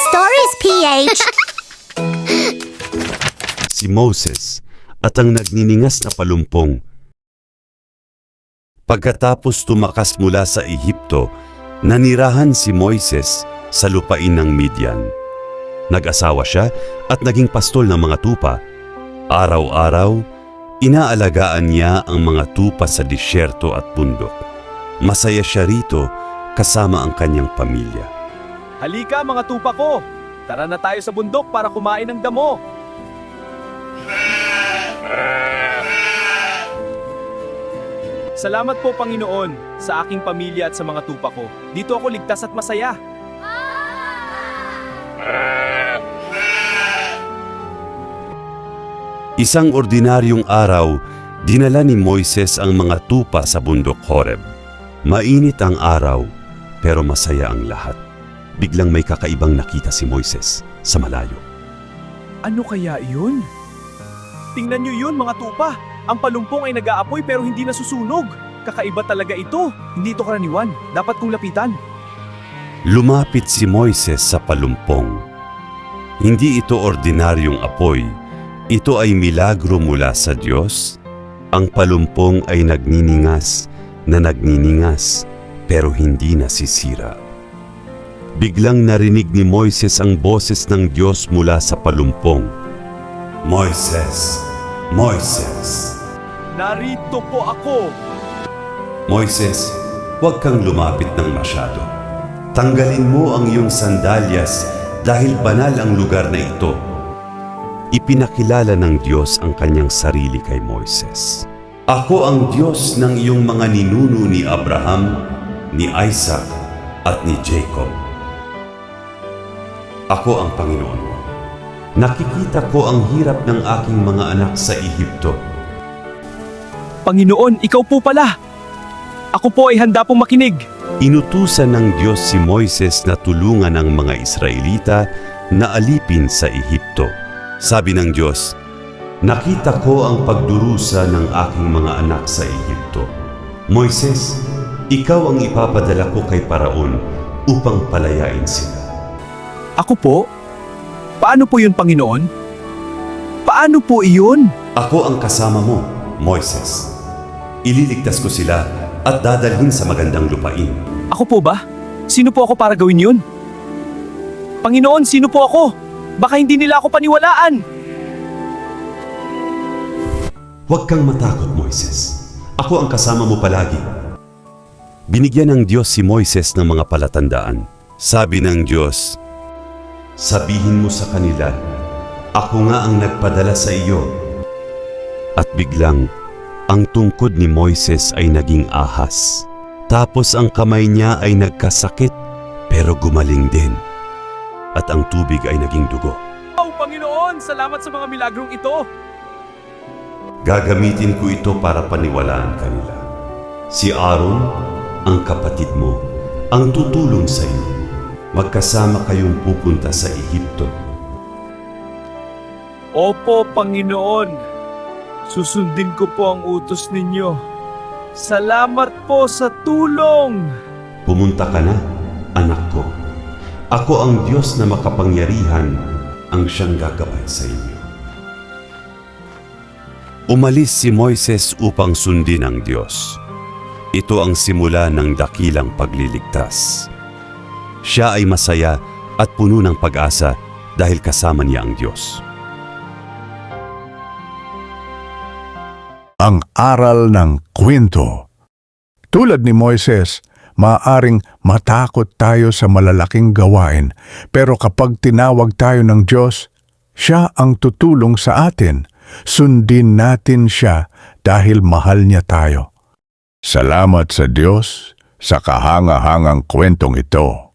Stories, PH! Si Moses at ang nagniningas na palumpong. Pagkatapos tumakas mula sa Ehipto, nanirahan si Moises sa lupain ng Midian. Nag-asawa siya at naging pastol ng mga tupa. Araw-araw, inaalagaan niya ang mga tupa sa disyerto at bundok. Masaya siya rito kasama ang kanyang pamilya. Halika mga tupa ko! Tara na tayo sa bundok para kumain ng damo! Salamat po Panginoon sa aking pamilya at sa mga tupa ko. Dito ako ligtas at masaya. Isang ordinaryong araw, dinala ni Moises ang mga tupa sa bundok Horeb. Mainit ang araw, pero masaya ang lahat. Biglang may kakaibang nakita si Moises sa malayo. Ano kaya yun? Tingnan niyo yun mga tupa! Ang palumpong ay nag-aapoy pero hindi nasusunog. Kakaiba talaga ito. Hindi ito karaniwan. Dapat kong lapitan. Lumapit si Moises sa palumpong. Hindi ito ordinaryong apoy. Ito ay milagro mula sa Diyos. Ang palumpong ay nagniningas pero hindi nasisira. Biglang narinig ni Moises ang boses ng Diyos mula sa palumpong. Moises! Moises! Narito po ako! Moises, huwag kang lumapit ng masyado. Tanggalin mo ang iyong sandalyas dahil banal ang lugar na ito. Ipinakilala ng Diyos ang kanyang sarili kay Moises. Ako ang Diyos ng iyong mga ninuno ni Abraham, ni Isaac, at ni Jacob. Ako ang Panginoon mo. Nakikita ko ang hirap ng aking mga anak sa Ehipto. Panginoon, ikaw po pala! Ako po ay handa pong makinig. Inutusan ng Diyos si Moises na tulungan ang mga Israelita na alipin sa Ehipto. Sabi ng Diyos, nakita ko ang pagdurusa ng aking mga anak sa Ehipto. Moises, ikaw ang ipapadala ko kay Paraon upang palayain sila. Ako po? Paano po yun, Panginoon? Paano po iyon? Ako ang kasama mo, Moises. Ililigtas ko sila at dadalhin sa magandang lupain. Ako po ba? Sino po ako para gawin yun? Panginoon, sino po ako? Baka hindi nila ako paniwalaan. Huwag kang matakot, Moises. Ako ang kasama mo palagi. Binigyan ng Diyos si Moises ng mga palatandaan. Sabi ng Diyos, sabihin mo sa kanila, ako nga ang nagpadala sa iyo. At biglang, ang tungkod ni Moises ay naging ahas. Tapos ang kamay niya ay nagkasakit, pero gumaling din. At ang tubig ay naging dugo. Oh, Panginoon, salamat sa mga milagrong ito. Gagamitin ko ito para paniwalaan kanila. Si Aaron, ang kapatid mo, ang tutulong sa iyo. Magkasama kayong pupunta sa Ehipto. Opo, Panginoon. Susundin ko po ang utos ninyo. Salamat po sa tulong! Pumunta ka na, anak ko. Ako ang Diyos na makapangyarihan ang siyang gagabay sa inyo. Umalis si Moises upang sundin ang Diyos. Ito ang simula ng dakilang pagliligtas. Siya ay masaya at puno ng pag-asa dahil kasama niya ang Diyos. Ang aral ng kwento. Tulad ni Moises, maaring matakot tayo sa malalaking gawain, pero kapag tinawag tayo ng Diyos, siya ang tutulong sa atin. Sundin natin siya dahil mahal niya tayo. Salamat sa Diyos sa kahanga-hangang kwentong ito.